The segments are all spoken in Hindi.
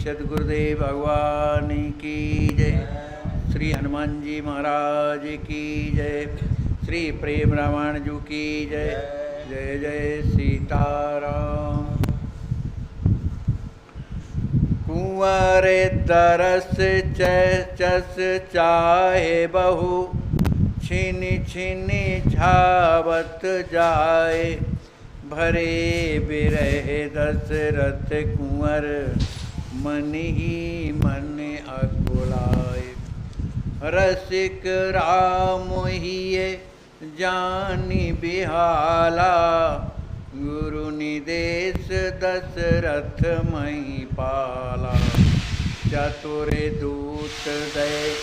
सद्गुरुदेव भगवान की जय। श्री हनुमान जी महाराज की जय। श्री प्रेम रामायण जी की जय। जय जय सीताराम। कुंवर तरस चस चाहे बहु, छिन छिन झावत जाए। भरे बिरह दशरथ कुंवर, मन ही मन अकुलाए। रसिक राम हिये जानि बिहाला, गुरु निदेश दशरथ महिपाला। चतुर दूत दय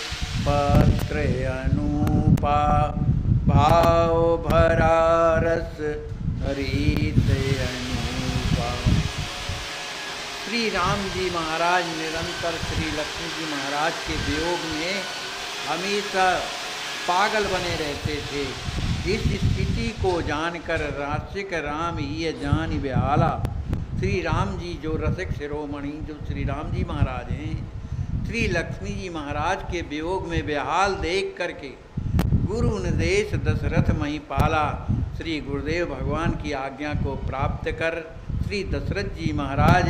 पत्र अनुपा, भाव भरा रस रीत अनुपा। श्री राम जी महाराज निरंतर श्री लक्ष्मी जी महाराज के वियोग में हमेशा पागल बने रहते थे। इस स्थिति को जानकर रसिक राम ही जानि बेहाला, श्री राम जी जो रसिक शिरोमणि जो श्री राम जी महाराज हैं, श्री लक्ष्मी जी महाराज के वियोग में बेहाल देख करके गुरु निर्देश दशरथ महिपाला, श्री गुरुदेव भगवान की आज्ञा को प्राप्त कर श्री दशरथ जी महाराज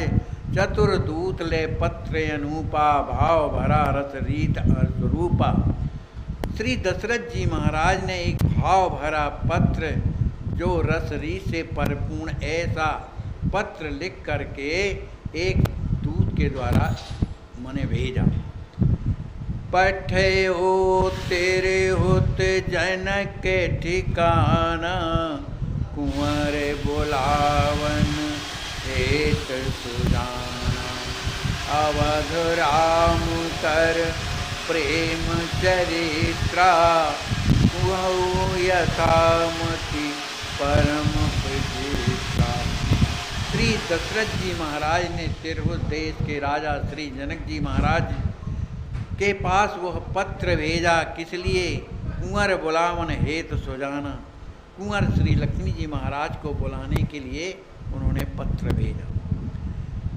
चतुर दूत ले पत्र अनुपा, भाव भरा रस रीत स्वरूपा। श्री दशरथ जी महाराज ने एक भाव भरा पत्र जो रस रीत से परिपूर्ण ऐसा पत्र लिख करके एक दूत के द्वारा मने भेजा। पठे हो तेरे होत जनक के ठिकाना, कुंवर बुलावन हेत सुजाना। अवध राम कर प्रेम चरित्रा, कुहु यथामति परम पवित्रा। श्री दशरथ जी महाराज ने तिरहुत देश के राजा श्री जनक जी महाराज के पास वह पत्र भेजा। किस लिए? कुंवर बुलावन हेतु सुजाना। कुंवर श्री लक्ष्मी जी महाराज को बुलाने के लिए उन्होंने पत्र भेजा।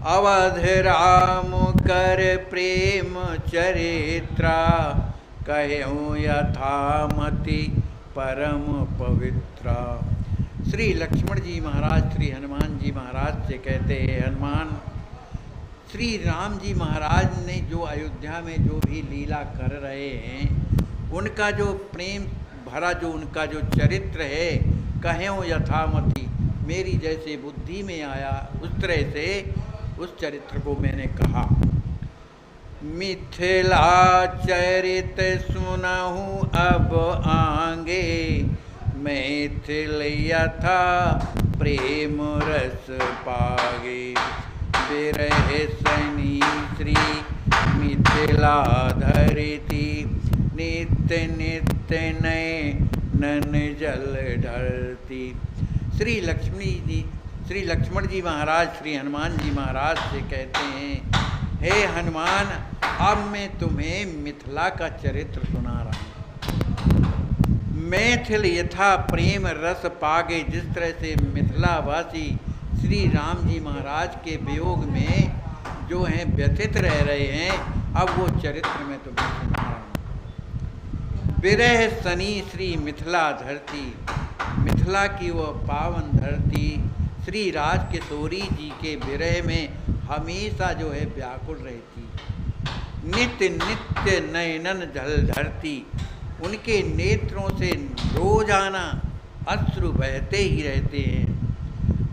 अवध राम कर प्रेम चरित्रा, कहूँ यथामति परम पवित्रा। श्री लक्ष्मण जी महाराज श्री हनुमान जी महाराज से कहते हैं, हनुमान श्री राम जी महाराज ने जो अयोध्या में जो भी लीला कर रहे हैं, उनका जो प्रेम भरा जो उनका जो चरित्र है, कहें यथामति, मेरी जैसे बुद्धि में आया उस तरह से उस चरित्र को मैंने कहा। मिथिला चरित सुनहूँ अब आगे, मैथिल यथा प्रेम रस पागे। बिरह सनी श्री मिथिला धरती, नित्य नित्य नयन जल ढरती। श्री लक्ष्मण जी महाराज श्री हनुमान जी महाराज से कहते हैं, हे हनुमान, अब मैं तुम्हें मिथिला का चरित्र सुना रहा हूँ। मैथिल यथा प्रेम रस पागे, जिस तरह से मिथिलावासी श्री राम जी महाराज के वियोग में जो हैं व्यथित रह रहे हैं, अब वो चरित्र मैं तुम्हें सुना रहा हूँ। बिरह सनी श्री मिथिला धरती, मिथिला की वह पावन धरती श्री राज किशोरी जी के विरह में हमेशा जो है व्याकुल रहती। नित्य नित्य नयनन जल धरती, उनके नेत्रों से रोजाना अश्रु बहते ही रहते हैं।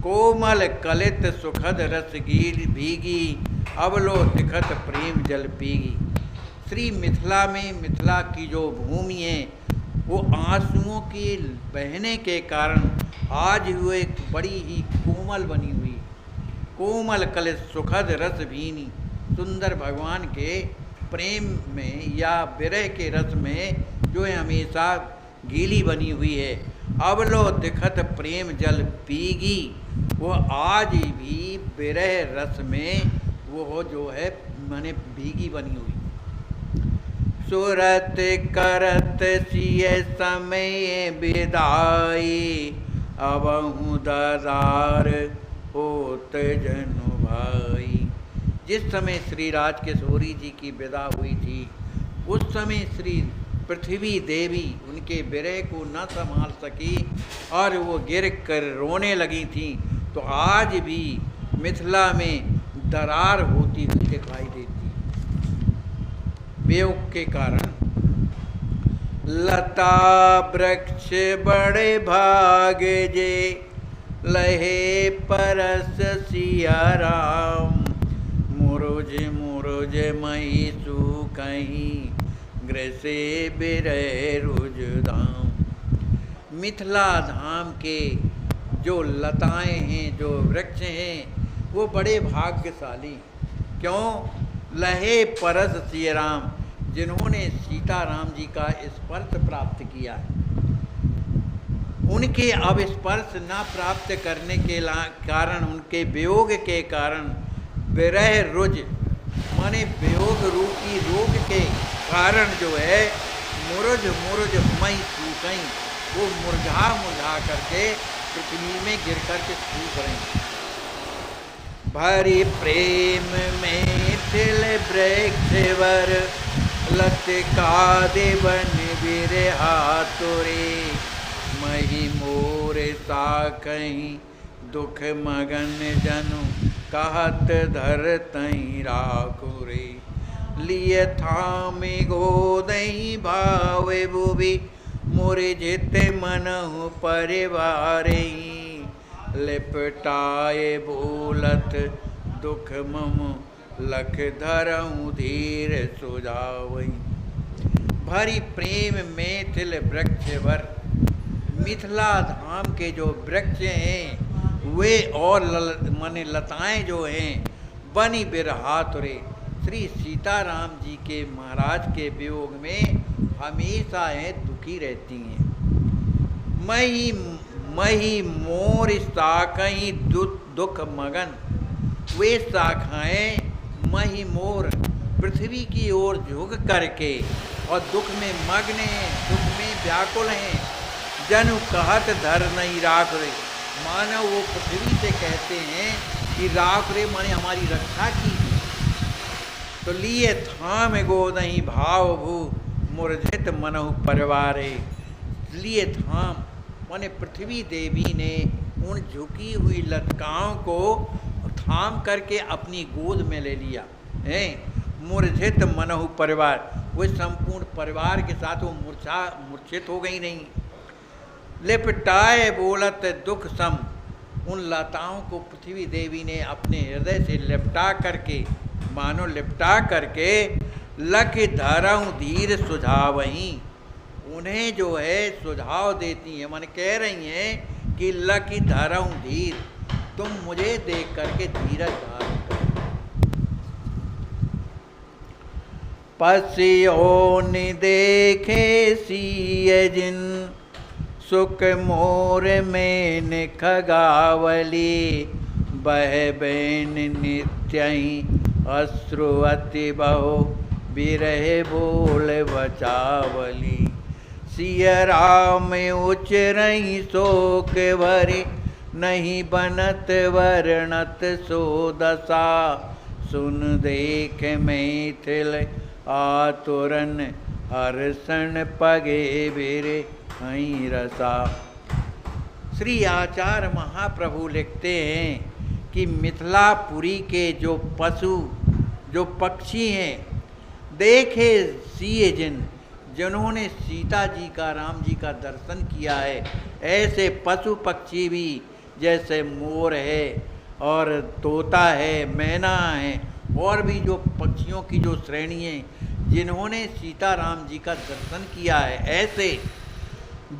कोमल कलित सुखद रस गीर भीगी, अवलो तिखत प्रेम जल पीगी। श्री मिथिला में मिथिला की जो भूमि है, वो आंसुओं के बहने के कारण आज हुए बड़ी ही कोमल बनी हुई। कोमल कलित सुखद रस भीनी, सुंदर भगवान के प्रेम में या विरह के रस में जो है हमेशा गीली बनी हुई है। अब लो दिखत प्रेम जल पीगी, वो आज भी विरह रस में वो जो है माने भीगी बनी हुई। सुरत करत सिय समय विदाई, अबहु ददार होत जनु भाई। जिस समय श्री राजकिशोरी जी की विदा हुई थी, उस समय श्री पृथ्वी देवी उनके विरह को न संभाल सकी और वो गिर कर रोने लगी थी। तो आज भी मिथिला में दरार होती हुई दिखाई देती वियोग के कारण। लता वृक्ष बड़े भाग जे, लहे परस सिया राम। मुरुज मुरुज मई सुकहीं, ग्रसे बिरह रुज धाम। मिथिला धाम के जो लताएं हैं, जो वृक्ष हैं, वो बड़े भाग्यशाली। क्यों? लहे परस सिया राम, जिन्होंने सीताराम जी का स्पर्श प्राप्त किया है। उनके अब स्पर्श न प्राप्त करने के कारण, उनके वियोग के कारण विरह रुज माने वियोग रूपी रोग के कारण जो है मुरुज मुरुज मई सूखई, वो मुरझा मुरझा करके पृथ्वी में गिर करके सूख रहे। भरी प्रेम में थिल वृक्षवर, लतिका देवन बिरहा तोरे। मही मोर साकहीं, दुख मगन जनु कहत धर तई राखो रे। लिए थामे गोदई भावे बुबी, मोरे जिते मनहु परिवारे। लिपटाए बोलत दुख मम, लख धरऊँ धीर सुजावई। भरी प्रेम में थिल वृक्षवर, मिथिला धाम के जो वृक्ष हैं वे और माने लताएं जो हैं बनी बिरहा तुरे। श्री सीताराम जी के महाराज के वियोग में हमेशा दुखी रहती हैं। मही मही मोर साखई दुख मगन, वे शाखाएं मही मोर पृथ्वी की ओर झुक करके और दुख में मग्न हैं, दुख में व्याकुल हैं। जनु कहत धर नहीं राख रे, मानव वो पृथ्वी से कहते हैं कि राख रे माने हमारी रक्षा की। तो लिए थाम गोदही भाव भू, मुरझित मनहु परिवारे। लिए थाम माने पृथ्वी देवी ने उन झुकी हुई लताओं को थाम करके अपनी गोद में ले लिया है। मुरझित मनहु परिवार, वो संपूर्ण परिवार के साथ वो मूर्छित हो गई नहीं। लिपटाए बोलत दुख सम, उन लताओं को पृथ्वी देवी ने अपने हृदय से लिपटा करके, मानो लिपटा करके, लख धरऊँ धीर सुझावहीं, उन्हें जो है सुझाव देती हैं। मन कह रही हैं कि लख धरऊँ धीर, तुम मुझे देख करके धीरज धारण करो। पसियोन देखे सिय जिन, सुख मोर में खगावली। बह बैन नित्यहि अश्रुअति बहु, बिरह बोल बचावली। सिय राम उचरहि शोक भरे, नहीं बनत वर्णत सो दशा। सुन देख मैथिल आतुरन, हर्षण पगे बिरे हई रसा। श्री आचार्य महाप्रभु लिखते हैं कि मिथिलापुरी के जो पशु, जो पक्षी हैं, देखे सिय जिन, जिन्होंने सीता जी का, राम जी का दर्शन किया है, ऐसे पशु पक्षी भी जैसे मोर है और तोता है, मैना है, और भी जो पक्षियों की जो श्रेणी है जिन्होंने सीता राम जी का दर्शन किया है, ऐसे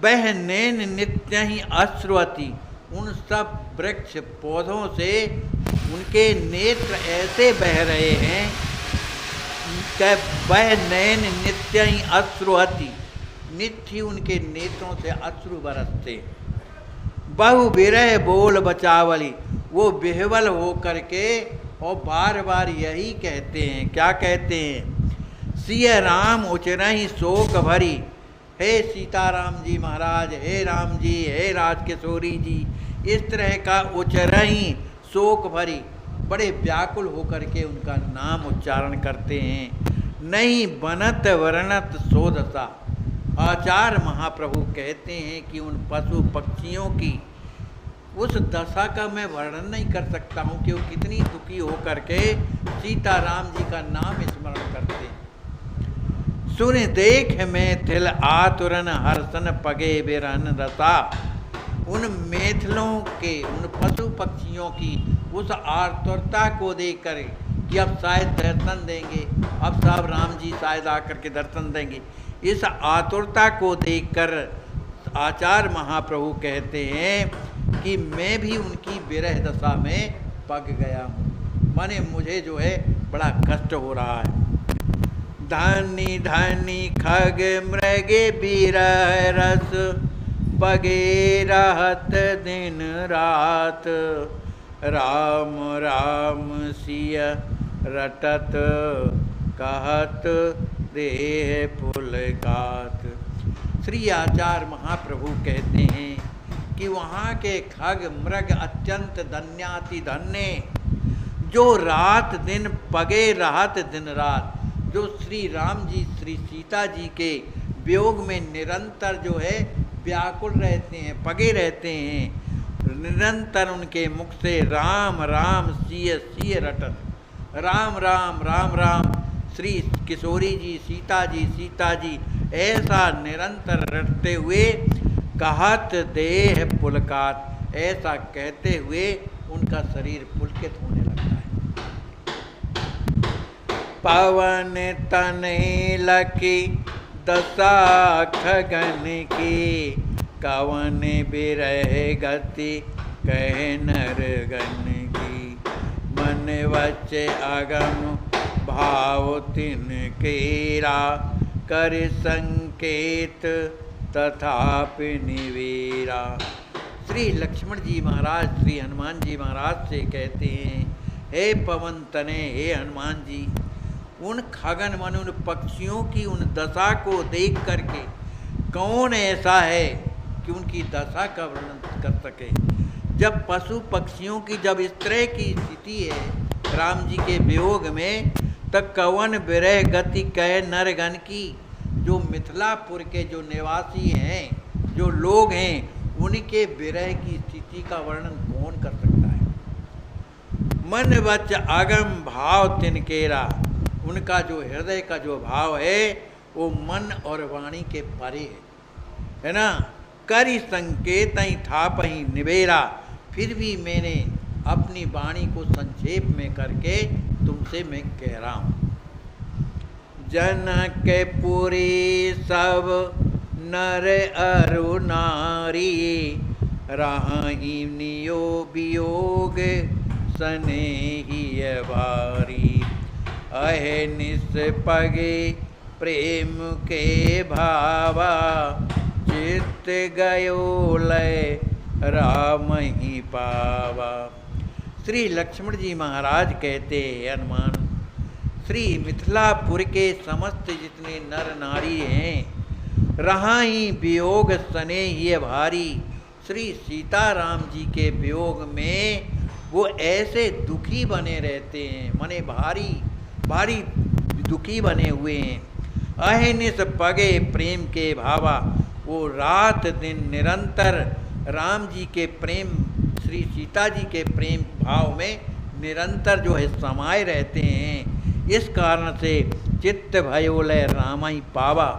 बह नैन नित्य ही अश्रुअति, उन सब वृक्ष पौधों से उनके नेत्र ऐसे बह रहे हैं कह वह नैन नित्य ही अश्रुहति, नित्य ही उनके नेत्रों से अश्रु बरसते। बहु विरह बोल बचावली, वो बेहवल हो करके और बार बार यही कहते हैं। क्या कहते हैं? सिय राम उचरहि शोक भरी, हे सीताराम जी महाराज, हे राम जी, हे राजकिशोरी जी, इस तरह का उचरहि शोक भरी, बड़े व्याकुल होकर के उनका नाम उच्चारण करते हैं। नहीं बनत वर्णत सोदसा, आचार्य महाप्रभु कहते हैं कि उन पशु पक्षियों की उस दशा का मैं वर्णन नहीं कर सकता हूँ कि वो कितनी दुखी होकर के सीताराम जी का नाम स्मरण करते हैं। सुन देख मैथिल आतुरन हर्षन पगे बिरहन रसा, उन मैथिलों के, उन पशु पक्षियों की उस आतुरता को देख कर कि अब शायद दर्शन देंगे, अब साहब राम जी शायद आकर के दर्शन देंगे, इस आतुरता को देखकर आचार्य महाप्रभु कहते हैं कि मैं भी उनकी विरह दशा में पग गया हूँ, माने मुझे जो है बड़ा कष्ट हो रहा है। धानी धानी खग मृग बिरह रस, पगे रहत दिन रात, राम राम सिय रटत, कहत देह पुलकात। श्री आचार्य महाप्रभु कहते हैं कि वहाँ के खग मृग अत्यंत धन्याति धन्य, जो रात दिन पगे रहत दिन रात, जो श्री राम जी श्री सीता जी के वियोग में निरंतर जो है व्याकुल रहते हैं, पगे रहते हैं। निरंतर उनके मुख से राम राम सिय सिय रटत, राम राम राम राम, श्री किशोरी जी सीता जी ऐसा निरंतर रटते हुए कहत देह पुलकात, ऐसा कहते हुए उनका शरीर पुलकित होने लगता है। पवन तने लकी दशा खगन की, कवन बिरह गति कह नरगन की, मन वच अगम भाव तिन केरा, कर संकेत तथापि निवेरा। श्री लक्ष्मण जी महाराज श्री हनुमान जी महाराज से कहते हैं, हे पवन तने, हे हनुमान जी, उन खगन मन उन पक्षियों की उन दशा को देख करके कौन ऐसा है कि उनकी दशा का वर्णन कर सके। जब पशु पक्षियों की जब इस तरह की स्थिति है राम जी के वियोग में, तब कवन विरह गति कह नरगन की, जो मिथिलापुर के जो निवासी हैं, जो लोग हैं, उनके विरह की स्थिति का वर्णन कौन कर सकता है। मन वच अगम भाव तिनकेरा, उनका जो हृदय का जो भाव है वो मन और वाणी के परे है ना। करी संकेत ही था पही निवेरा, फिर भी मैंने अपनी वाणी को संक्षेप में करके तुमसे मैं कह रहा हूँ। जनक पुरी सब नर अरु नारी, राही नियो वियोग स्नेहिय भारी, अहनिस पगे प्रेम के भावा, चित्त गयो लय राम ही पावा। श्री लक्ष्मण जी महाराज कहते हैं, हनुमान, श्री मिथिलापुर के समस्त जितने नर नारी हैं, रहा ही वियोग स्नेहिय भारी, श्री सीताराम जी के वियोग में वो ऐसे दुखी बने रहते हैं, मने भारी भारी दुखी बने हुए हैं। अहनिस पगे प्रेम के भावा, वो रात दिन निरंतर राम जी के प्रेम, श्री सीता जी के प्रेम भाव में निरंतर जो है समाये रहते हैं। इस कारण से चित्त भयोलय राम ही पावा।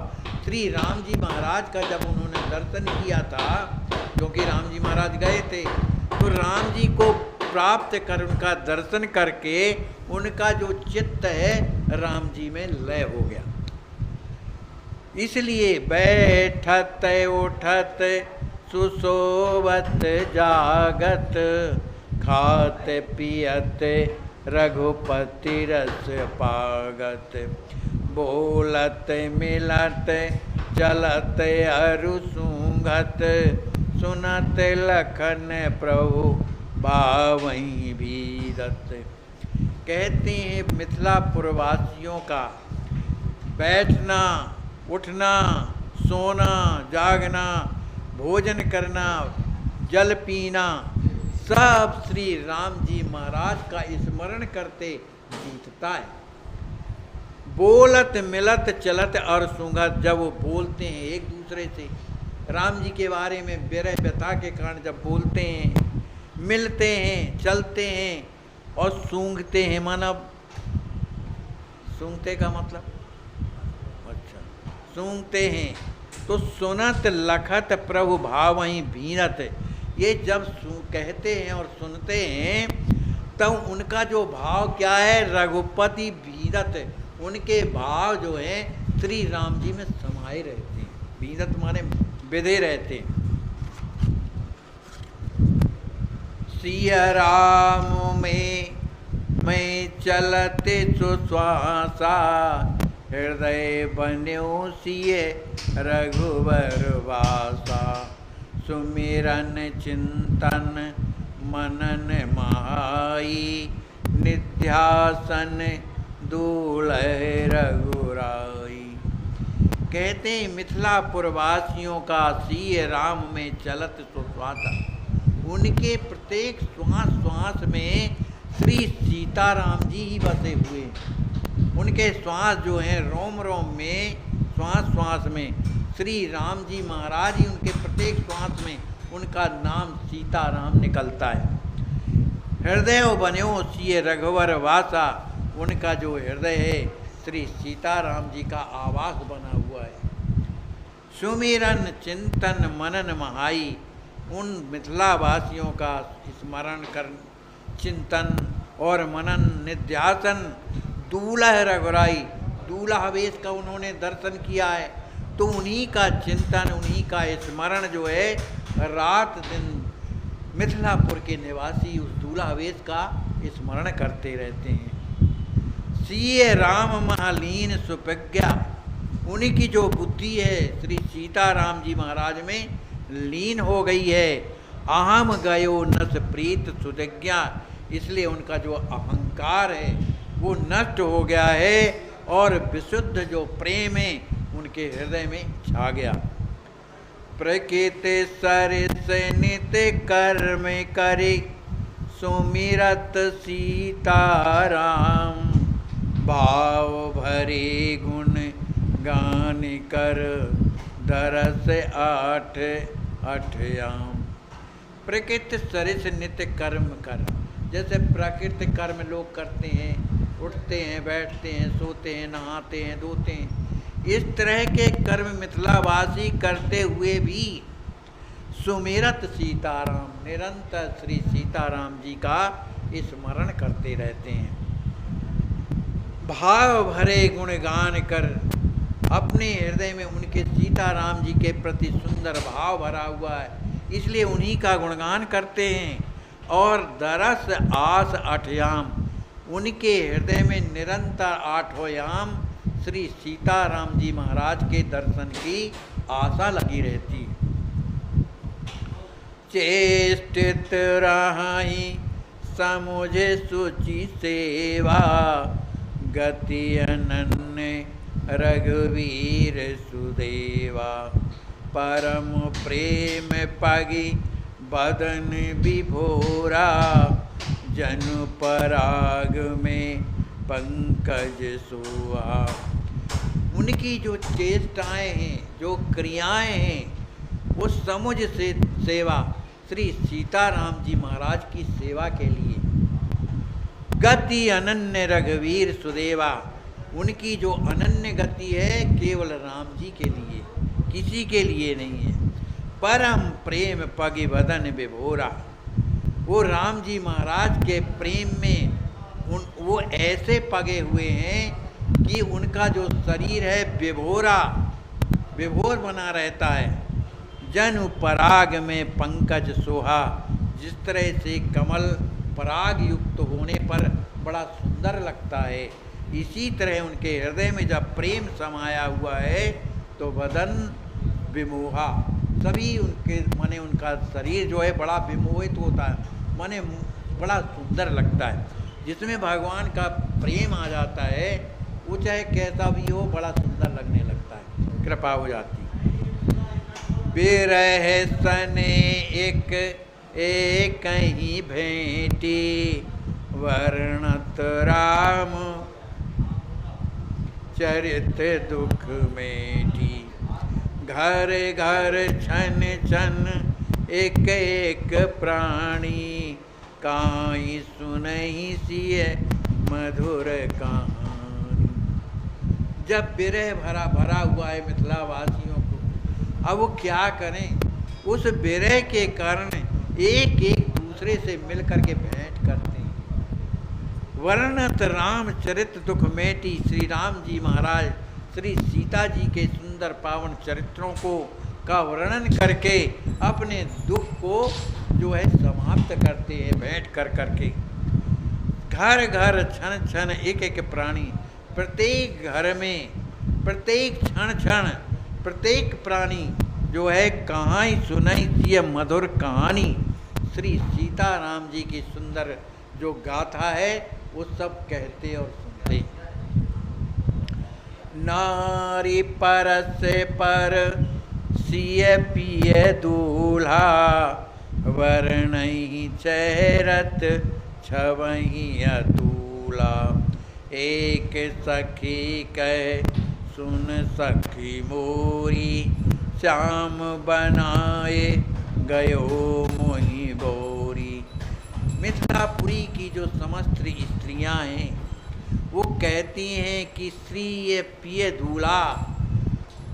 श्री राम जी महाराज का जब उन्होंने दर्शन किया था, क्योंकि राम जी महाराज गए थे, तो राम जी को प्राप्त कर उनका दर्शन करके उनका जो चित्त है राम जी में लय हो गया। इसलिए बैठत उठत सुसोवत जागत, खात पियत रघुपति रस पागत। बोलत मिलत चलत अरु सूंघत, सुनत लखन प्रभु बावहीं भीरत। कहते हैं मिथिलापुर वासियों का बैठना, उठना, सोना, जागना, भोजन करना, जल पीना, सब श्री राम जी महाराज का स्मरण करते बीतता है। बोलत मिलत चलत और सूंघत, जब वो बोलते हैं एक दूसरे से राम जी के बारे में विरह व्यथा के कारण जब बोलते हैं, मिलते हैं, चलते हैं और सूंघते हैं, माना सूंघते का मतलब अच्छा सूंघते हैं, तो सुनत लखत प्रभु भावहीं भीनत। ये जब कहते हैं और सुनते हैं तब उनका जो भाव क्या है, रघुपति भीनत, उनके भाव जो हैं श्री राम जी में समाये रहते हैं। भीनत माने विधे रहते हैं। सिया राम में मैं चलते सुश्वासा, हृदय बन्यो सिए रघुवर वासा। सुमिरन चिंतन मनन माई, निध्यासन दूल्हे रघुराई। कहते हैं मिथिलापुर वासियों का सिय राम में चलत सुश्वासा, उनके प्रत्येक श्वास श्वास में श्री सीताराम जी ही बसे हुए। उनके श्वास जो हैं रोम रोम में, श्वास श्वास में श्री राम जी महाराज ही, उनके प्रत्येक श्वास में उनका नाम सीताराम निकलता है। हृदय बन्यो सिय रघुवर वासा, उनका जो हृदय है श्री सीताराम जी का आवास बना हुआ है। सुमिरन चिंतन मनन महाई, उन मिथिलावासियों का स्मरण कर, चिंतन और मनन, निध्यासन दूल्हा रघुराई, दूल्हा वेश का उन्होंने दर्शन किया है, तो उन्हीं का चिंतन, उन्हीं का स्मरण जो है रात दिन मिथिलापुर के निवासी उस दूल्हा वेश का स्मरण करते रहते हैं। सिय राम महालीन सुप्रज्ञा, उन्हीं की जो बुद्धि है श्री सीताराम जी महाराज में लीन हो गई है। अहम गयो नस प्रीत सुजज्ञा, इसलिए उनका जो अहंकार है वो नष्ट हो गया है और विशुद्ध जो प्रेम है उनके हृदय में छा गया। प्रकृति सरिस नित कर्म करे, सुमिरत सीताराम। भाव भरे गुण गान कर, दरस आठ अठयाम। प्रकृति सरिस नित्य कर्म कर, जैसे प्रकृति कर्म लोग करते हैं, उठते हैं, बैठते हैं, सोते हैं, नहाते हैं, धोते हैं, इस तरह के कर्म मिथिलावासी करते हुए भी सुमिरत सीताराम, निरंतर श्री सीताराम जी का स्मरण करते रहते हैं। भाव भरे गुणगान कर, अपने हृदय में उनके सीताराम जी के प्रति सुंदर भाव भरा हुआ है, इसलिए उन्हीं का गुणगान करते हैं। और दरस आस अठयाम, उनके हृदय में निरंतर आठों याम श्री सीताराम जी महाराज के दर्शन की आशा लगी रहती है। चेष्टित रहाई समुझे सुचि सेवा, गति अनन्य रघुवीर सुदेवा। परम प्रेम पगी बदन विभोरा, जनु पराग में पंकज सोहा। उनकी जो चेष्टाएं हैं, जो क्रियाएं हैं, वो समुझ से सेवा श्री सीताराम जी महाराज की सेवा के लिए। गति अनन्य रघुवीर सुदेवा, उनकी जो अनन्य गति है केवल राम जी के लिए, किसी के लिए नहीं है। परम प्रेम पगी बदन विभोरा, वो राम जी महाराज के प्रेम में वो ऐसे पगे हुए हैं कि उनका जो शरीर है विभोरा, विभोर बना रहता है। जनु पराग में पंकज सोहा, जिस तरह से कमल पराग युक्त होने पर बड़ा सुंदर लगता है, इसी तरह उनके हृदय में जब प्रेम समाया हुआ है तो वदन विमोहा, सभी उनके माने उनका शरीर जो है बड़ा विमोहित होता है, माने बड़ा सुंदर लगता है। जिसमें भगवान का प्रेम आ जाता है वो चाहे कैसा भी हो बड़ा सुंदर लगने लगता है, कृपा हो जाती। बिरह सने एक एक ही भेंटी, वर्णत राम चरित दुख मेटी। घर घर छन छन एक एक प्राणी, काई सुनहि सिय मधुर कहानी। जब विरह भरा हुआ है मिथिला वासियों को, अब वो क्या करें, उस विरह के कारण एक एक दूसरे से मिल करके भेंट करते हैं। वर्णत राम चरित दुख मेटी, श्री राम जी महाराज श्री सीता जी के सुंदर पावन चरित्रों को का वर्णन करके अपने दुख को जो है समाप्त करते हैं भेंट कर करके। घर घर क्षण क्षण एक एक प्राणी, प्रत्येक घर में प्रत्येक क्षण क्षण प्रत्येक प्राणी जो है कहानी सुनाई थी मधुर कहानी। श्री सीताराम जी की सुंदर जो गाथा है वो सब कहते और सुनते। नारी परस पर सिय पिय दूल्हा, वर्णहि चेरत छवहि अतूला। एक सखी कह सुन सखी मोरी, श्याम बनाए गयो मोहि बोरी। मिथिलापुरी की जो समस्त स्त्रियां हैं वो कहती हैं कि श्री ये पिय दूल्हा,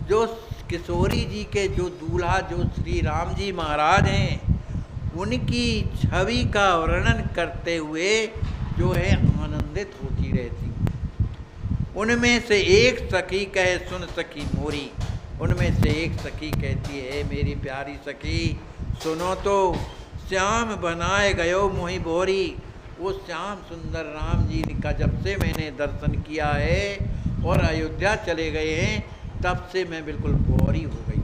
जो किशोरी जी के जो दूल्हा जो श्री राम जी महाराज हैं, उनकी छवि का वर्णन करते हुए जो है आनंदित होती रहती। उनमें से एक सखी कहे सुन सखी मोरी, उनमें से एक सखी कहती है मेरी प्यारी सखी सुनो तो, श्याम बनाए गयो मोहि बोरी। वो श्याम सुंदर राम जी का जब से मैंने दर्शन किया है और अयोध्या चले गए हैं तब से मैं बिल्कुल बोरी हो गई।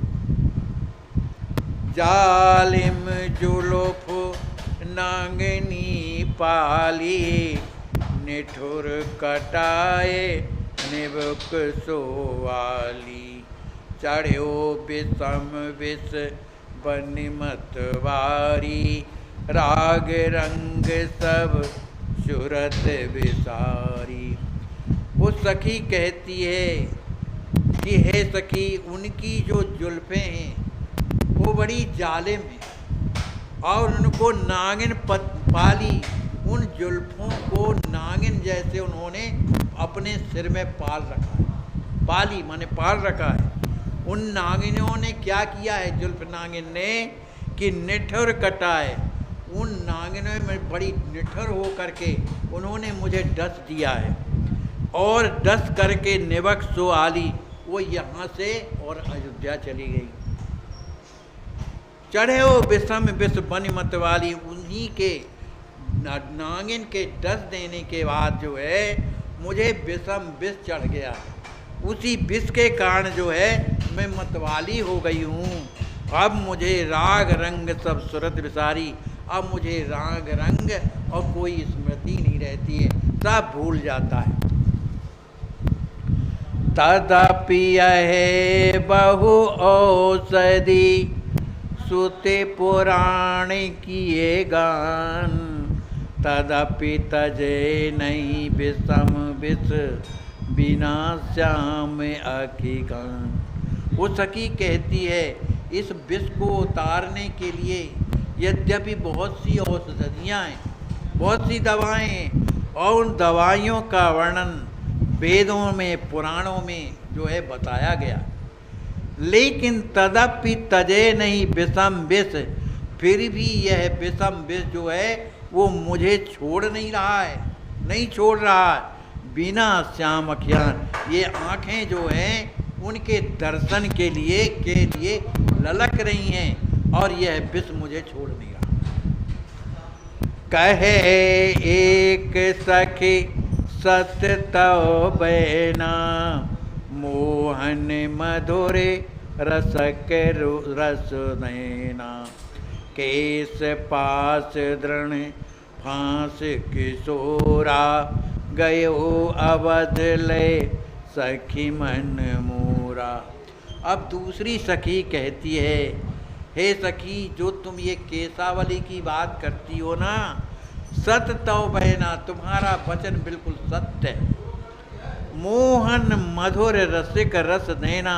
जालिम जुलूफ नांगनी पाली, निठुर कटाए निबुक सोवाली। चढ़्यो विषम विष बनिमत वारी, राग रंग सब सूरत विसारी। वो सखी कहती है कि हे सखी, उनकी जो जुल्फें हैं वो बड़ी जालिम हैं और उनको नागिन पाली। उन जुल्फों को नागिन जैसे उन्होंने अपने सिर में पाल रखा है, पाली माने पाल रखा है। उन नागिनों ने क्या किया है, जुल्फ नागिन ने, कि निठुर कटाए, उन नागिनों में बड़ी निठुर हो करके उन्होंने मुझे डस दिया है और डस करके निबक सो आली, वो यहाँ से और अयोध्या चली गई। चढ़े हो विषम विष बन मत वाली, उन्हीं के नागिन के डस देने के बाद जो है मुझे विषम विष चढ़ गया। उसी विष के कारण जो है मैं मतवाली हो गई हूँ। अब मुझे राग रंग सब सूरत विसारी, अब मुझे राग रंग और कोई स्मृति नहीं रहती है, सब भूल जाता है। तदपि यहे बहु औषधि, सुते पुराण किए गान। तदपि तजे नहीं विषम विष, बिना श्याम आखि गान। वो सखी कहती है इस विष को उतारने के लिए यद्यपि बहुत सी औषधियाँ हैं, बहुत सी दवाएं हैं और उन दवाइयों का वर्णन वेदों में पुराणों में जो है बताया गया, लेकिन तदपि तजे नहीं विषम विष, फिर भी यह विषम विष जो है वो मुझे छोड़ नहीं रहा है, नहीं छोड़ रहा है। बिना श्याम अखियान, ये आँखें जो हैं उनके दर्शन के लिए ललक रही हैं और यह विष मुझे छोड़ नहीं रहा। कहे एक सखी सत्य तव बैना मोहन मधुरे रसक रस नैना। केस पास दृढ़ फांस किशोरा गयो अवध ले सखी मन मोरा। अब दूसरी सखी कहती है, हे सखी जो तुम ये केसावली की बात करती हो ना, सत तव बहना, तुम्हारा वचन बिल्कुल सत्य है। मोहन मधुर रसिक रस नैना,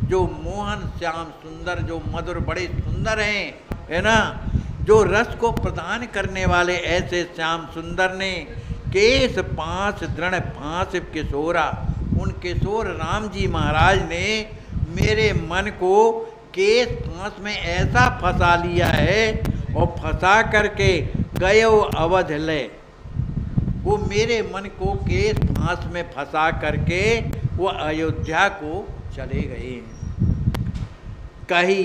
जो मोहन श्याम सुंदर, जो मधुर बड़े सुंदर हैं, है ना, जो रस को प्रदान करने वाले ऐसे श्याम सुंदर ने केस पांच दृढ़ फांस किशोरा, उन किशोर राम जी महाराज ने मेरे मन को केस फांस में ऐसा फंसा लिया है और फंसा करके गयो अवध ले। वो मेरे मन को केस फांस में फंसा करके वो अयोध्या को चले गए। कही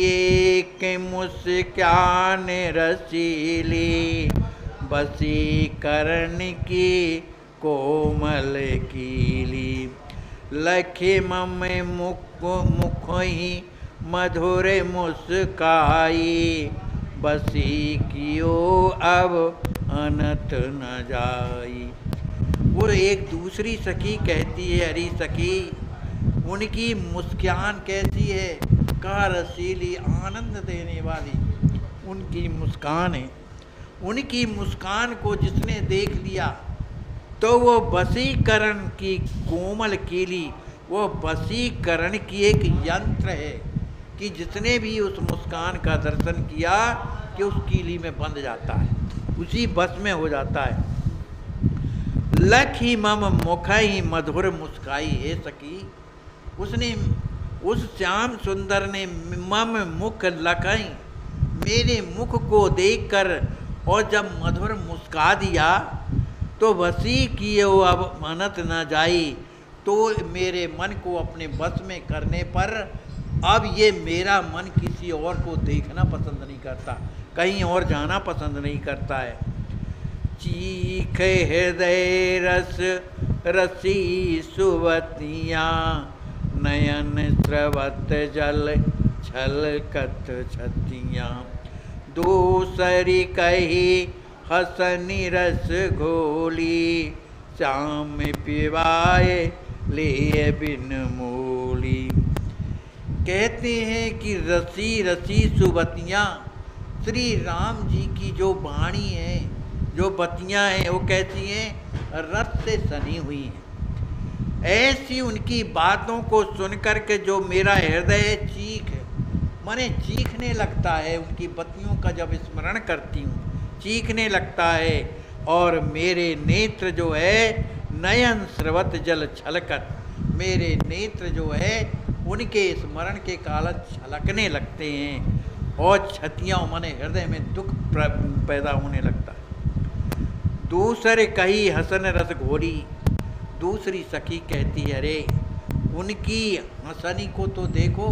एक मुस्कान रसीली वशीकरण की कोमल कीली। लखे मम मुख ही मधुर मुस्काई, बसी कियो अब अनत न जाई। वो एक दूसरी सखी कहती है, अरे सखी उनकी मुस्कान कैसी है, का रसीली आनंद देने वाली उनकी मुस्कान है। उनकी मुस्कान को जिसने देख लिया तो वो वशीकरण की कोमल कीली, वो वशीकरण की एक यंत्र है कि जिसने भी उस मुस्कान का दर्शन किया कि उस कीली में बंध जाता है, उसी बस में हो जाता है। लखी मम मुख ही मधुर मुस्काई, हे सखी उसने, उस श्याम सुंदर ने मम मुख लखई, मेरे मुख को देखकर और जब मधुर मुस्का दिया तो वसी किए अब अनत न जाई। तो मेरे मन को अपने बस में करने पर अब ये मेरा मन किसी और को देखना पसंद नहीं करता, कहीं और जाना पसंद नहीं करता है। चीख हृदय रस रसी सुवतियाँ, नयन स्रवत जल छलकत छतियाँ। दूसरी कही हसनी रस घोली, श्याम पिवाए ले बिन मोली। कहते हैं कि रसी रसी सुबतियाँ, श्री राम जी की जो वाणी है, जो बतियाँ हैं, वो कैसी हैं, रस से सनी हुई हैं। ऐसी उनकी बातों को सुनकर के जो मेरा हृदय चीख माने चीखने लगता है, उनकी बतियों का जब स्मरण करती हूँ चीखने लगता है। और मेरे नेत्र जो है नयन स्रवत जल छलकत, मेरे नेत्र जो है उनके स्मरण के कारण छलकने लगते हैं और छतियाँ माने हृदय में दुख पैदा होने लगता है। दूसरे कही हसन रस घोरी, दूसरी सखी कहती है, अरे उनकी हंसनी को तो देखो,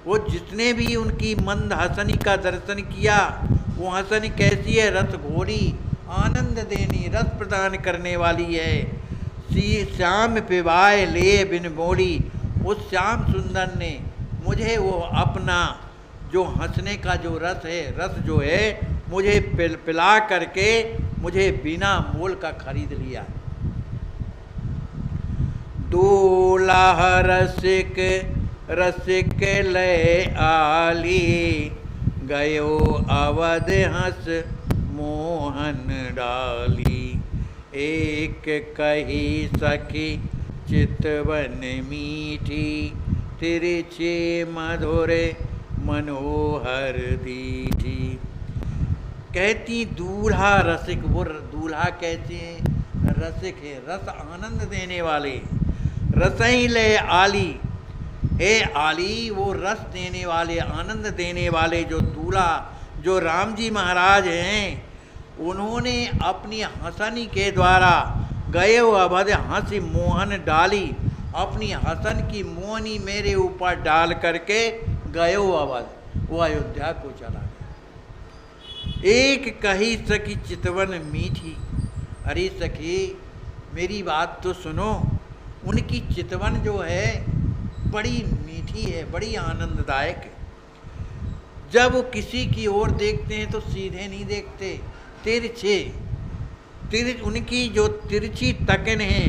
वो जितने भी उनकी मंद हंसनी का दर्शन किया, वो हंसनी कैसी है, रस घोरी, आनंद देनी, रस प्रदान करने वाली है। श्याम पिवाए ले बिन मोड़ी, उस श्याम सुंदर ने मुझे वो अपना जो हंसने का जो रस है, रस जो है मुझे पिला करके मुझे बिना मोल का खरीद लिया। दूल्हा रसिक रसिक ले आली, गयो अवध हंस मोहन डाली। एक कही सखी चितवन मीठी, तिरछे मधुरे मनोहर दीठी। कहती दूल्हा रसिक, वो दूल्हा कहते हैं रसिक है, रस आनंद देने वाले। रसई ले आली, हे आली वो रस देने वाले, आनंद देने वाले जो दूल्हा, जो राम जी महाराज हैं, उन्होंने अपनी हंसनी के द्वारा गए अवध हंसी मोहन डाली, अपनी हसन की मोहनी मेरे ऊपर डाल करके गयो अवध, वो अयोध्या को चला गया। एक कही सखी चितवन मीठी, अरे सखी मेरी बात तो सुनो। उनकी चितवन जो है बड़ी मीठी है, बड़ी आनंददायक है। जब वो किसी की ओर देखते हैं तो सीधे नहीं देखते, तिरछे उनकी जो तिरछी तकन है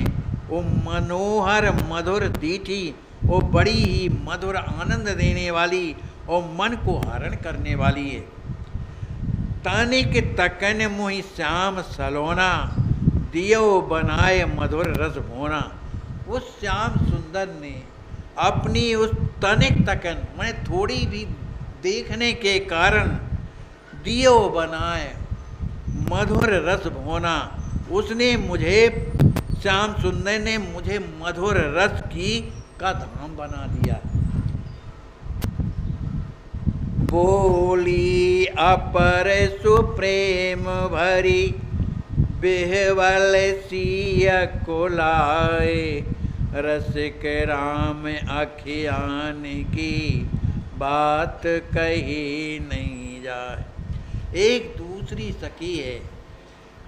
वो मनोहर मधुर दीठी, वो बड़ी ही मधुर आनंद देने वाली और मन को हरण करने वाली है। तनिक तकन मोहि श्याम सलोना, दियो बनाए मधुर रस भोना। उस श्याम सुंदर ने अपनी उस तनिक तकन मैंने थोड़ी भी देखने के कारण दियो बनाए मधुर रस भोना, उसने मुझे, श्याम सुंदर ने मुझे मधुर रस का धाम बना दिया। बोली अपर सुप्रेम भरी, बिहवल सिय को लाए, रसिक राम अखियान की बात कही नहीं जाए। एक दूसरी सखी है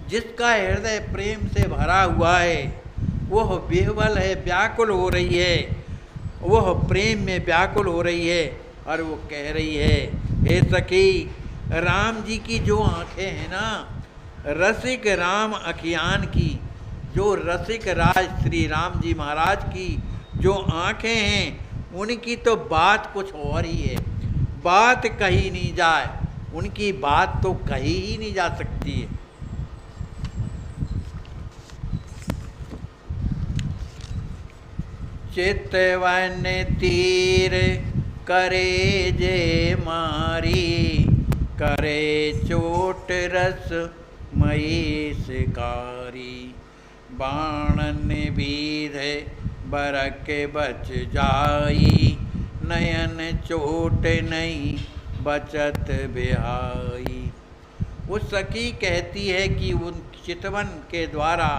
जिसका हृदय प्रेम से भरा हुआ है, वह विह्वल है, व्याकुल हो रही है, वह प्रेम में व्याकुल हो रही है और वो कह रही है, हे सखी, राम जी की जो आंखें हैं ना, रसिक राम अखियान की, जो रसिक राज श्री राम जी महाराज की जो आंखें हैं, उनकी तो बात कुछ और ही है, बात कही नहीं जाए, उनकी बात तो कही ही नहीं जा सकती है। चितवन तीर करे जे मारी, करे चोट रस मई शिकारी, बाणन बीध बरक बच जाई, नयन चोट नहीं बचत बिहाई। वो सखी कहती है कि उन चितवन के द्वारा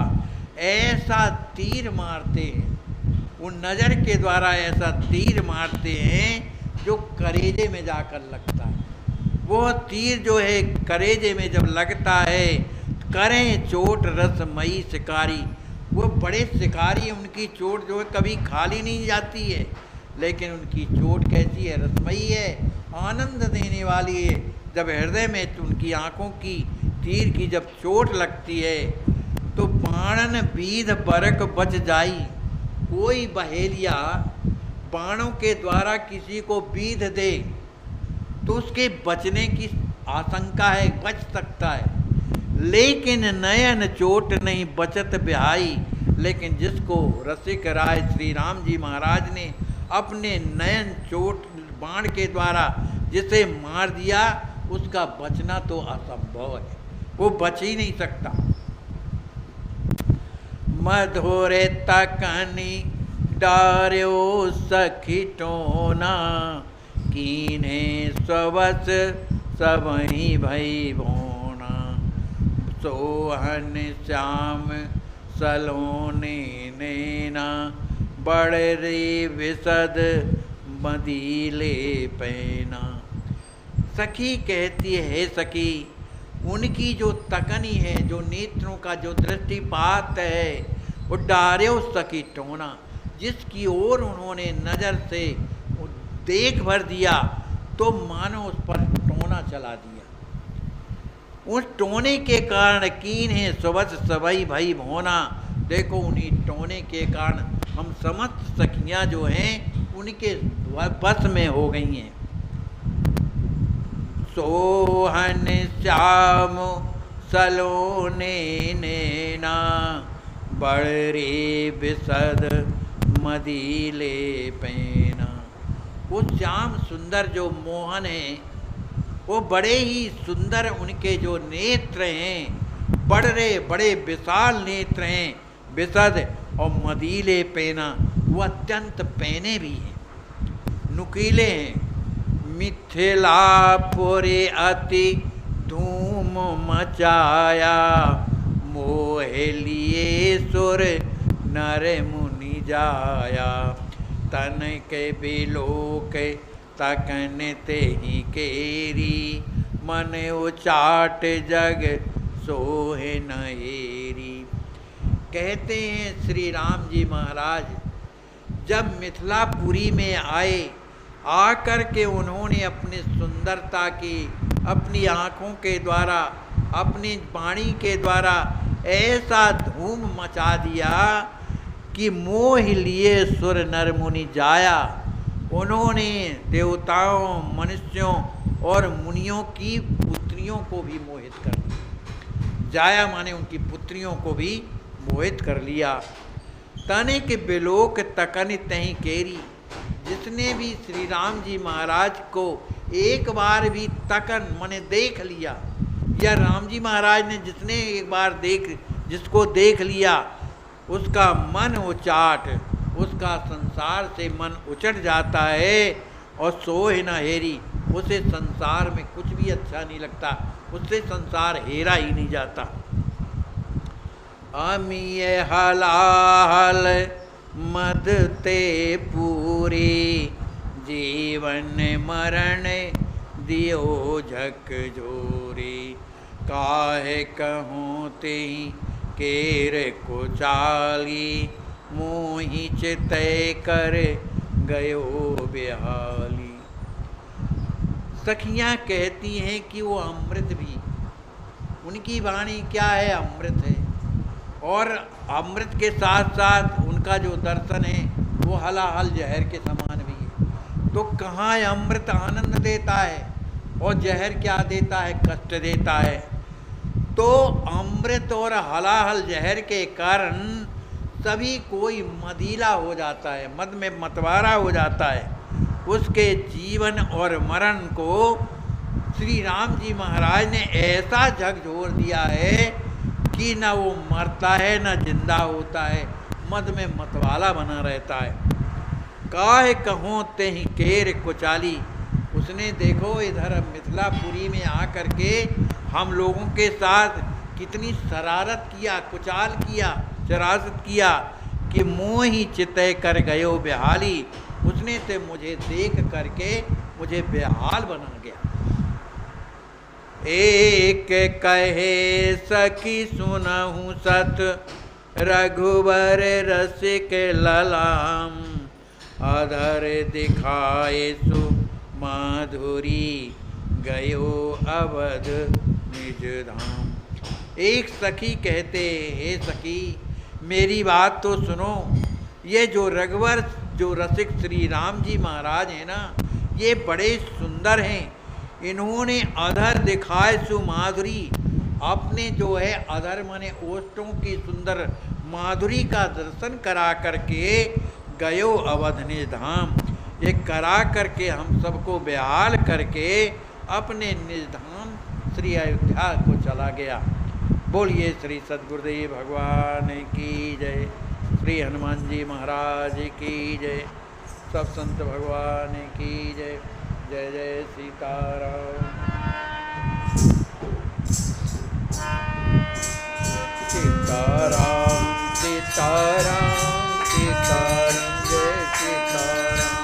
ऐसा तीर मारते हैं, उन नज़र के द्वारा ऐसा तीर मारते हैं जो करेजे में जाकर लगता है। वो तीर जो है करेजे में जब लगता है, करें चोट रसमयी शिकारी, वो बड़े शिकारी, उनकी चोट जो है कभी खाली नहीं जाती है, लेकिन उनकी चोट कैसी है, रसमयी है, आनंद देने वाली है। जब हृदय में उनकी आँखों की तीर की जब चोट लगती है तो बाणन बीध बरक बच जाई। कोई बहेलिया बाणों के द्वारा किसी को बीध दे तो उसके बचने की आशंका है, बच सकता है, लेकिन नयन चोट नहीं बचत बिहाई। लेकिन जिसको रसिक राय श्री राम जी महाराज ने अपने नयन चोट बाण के द्वारा जिसे मार दिया, उसका बचना तो असंभव है, वो बच ही नहीं सकता। मधुर तकनी डार्यो सखी टोना, कीन्हे स्वस सबही भई भोना, सोहन श्याम सलोने नैना, बड़े विशद मदीले पैना। सखी कहती है, सखी उनकी जो तकनी है, जो नेत्रों का जो दृष्टिपात है, वो डार्यो सखी टोना, जिसकी ओर उन्होंने नज़र से देख भर दिया तो मानो उस पर टोना चला दिया। उस टोने के कारण कीन है सुबस सबई भई भोना। देखो उन्हीं टोने के कारण हम समस्त सखियाँ जो हैं उनके बस में हो गई हैं। सोहन श्याम सलोने नैना, बड़े विशद मदीले पैना। वो श्याम सुंदर जो मोहन है, वो बड़े ही सुंदर उनके जो नेत्र हैं, बड़े विशाल नेत्र हैं, विशद और मदीले पैना, वो अत्यंत पैने भी हैं, नुकीले हैं। मिथिलापुरी अति धूम मचाया, मोहे लिए सुर नर मुनि जाया, तन के बिलोक तकन ते ही केरी, मन उचाट जग सोहे नहेरी। कहते हैं श्री राम जी महाराज जब मिथिलापुरी में आए, आकर के उन्होंने अपनी सुंदरता की, अपनी आँखों के द्वारा, अपनी वाणी के द्वारा ऐसा धूम मचा दिया कि मोह लिए सुर नर मुनि जाया। उन्होंने देवताओं, मनुष्यों और मुनियों की पुत्रियों को भी मोहित कर दिया। जाया माने उनकी पुत्रियों को भी मोहित कर लिया। तनिक बिलोक तकन तहीं केरी, जिसने भी श्री राम जी महाराज को एक बार भी तकन माने देख लिया, या राम जी महाराज ने जिसने एक बार जिसको देख लिया, उसका मन उचाट, उसका संसार से मन उचट जाता है और सोह न हेरी। उसे संसार में कुछ भी अच्छा नहीं लगता, उससे संसार हेरा ही नहीं जाता। अमीय हलाहल मद ते पूरी, जीवन मरण दियो झकझोरी। काहे कहूँ तेहि केर को चाली, मोहि चितय कर गयो बेहाली। सखियाँ कहती हैं कि वो अमृत भी, उनकी वाणी क्या है, अमृत है, और अमृत के साथ साथ उनका जो दर्शन है वो हलाहल जहर के समान भी है। तो कहाँ अमृत आनंद देता है और जहर क्या देता है, कष्ट देता है। तो अमृत और हलाहल जहर के कारण सभी कोई मदीला हो जाता है, मद में मतवारा हो जाता है। उसके जीवन और मरण को श्री राम जी महाराज ने ऐसा झकझोर दिया है कि न वो मरता है न जिंदा होता है, मद में मतवाला बना रहता है। काहे कहूँ तेहि केर कुचाली, उसने देखो इधर मिथिलापुरी में आकर के हम लोगों के साथ कितनी शरारत किया, कुचाल किया, शरारत किया कि मोह ही चितय कर गयो बेहाली। उसने तो मुझे देख करके मुझे बेहाल बना गया। एक कहे सखी सुनहु सत, रघुबर रसिक ललाम। अधर दिखाए सु माधुरी, गयो अवध निज धाम। एक सखी कहते, हे सखी मेरी बात तो सुनो, ये जो रघुवर जो रसिक श्री राम जी महाराज हैं ना, ये बड़े सुंदर हैं। इन्होंने अधर दिखाए सु माधुरी, अपने जो है अधर माने ओष्ठों की सुंदर माधुरी का दर्शन करा करके गयो अवध निज धाम। ये करा करके हम सबको बेहाल करके अपने निज धाम श्री अयोध्या को चला गया। बोलिए श्री सद्गुरुदेव भगवान की जय, श्री हनुमान जी महाराज की जय, सब संत भगवान की जय। जय जय सीताराम। सीताराम सीताराम सीताराम जय सीताराम।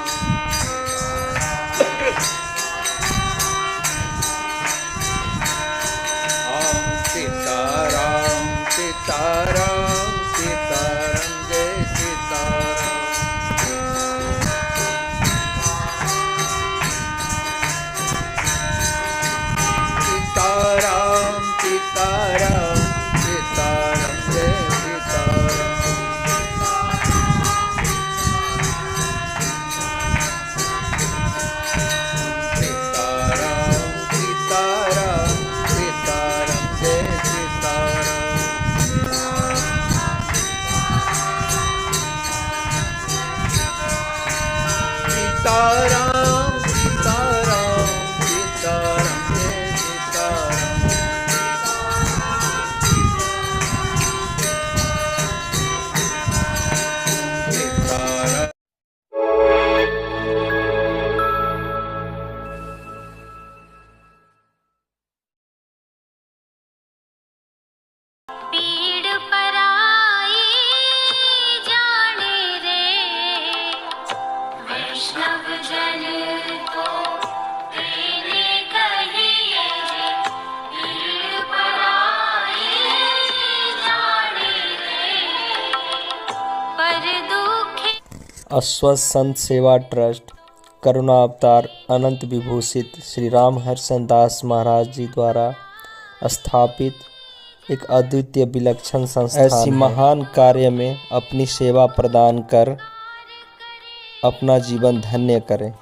सीताराम सीताराम सीताराम जय सीताराम। सीताराम सीताराम सीताराम जय सीताराम। सीताराम सीताराम सीताराम जय सीताराम। सीताराम सीताराम सीताराम जय सीताराम। सीताराम पीड़ पराई जाने रे, वैष्णव जन को तेने कहिए। पीड़ पराई जाने रे, अश्वत्थ संत सेवा ट्रस्ट करुणा अवतार अनंत विभूषित श्री राम हर्षण दास महाराज जी द्वारा स्थापित एक अद्वितीय विलक्षण संस्थान ऐसी महान कार्य में अपनी सेवा प्रदान कर अपना जीवन धन्य करें।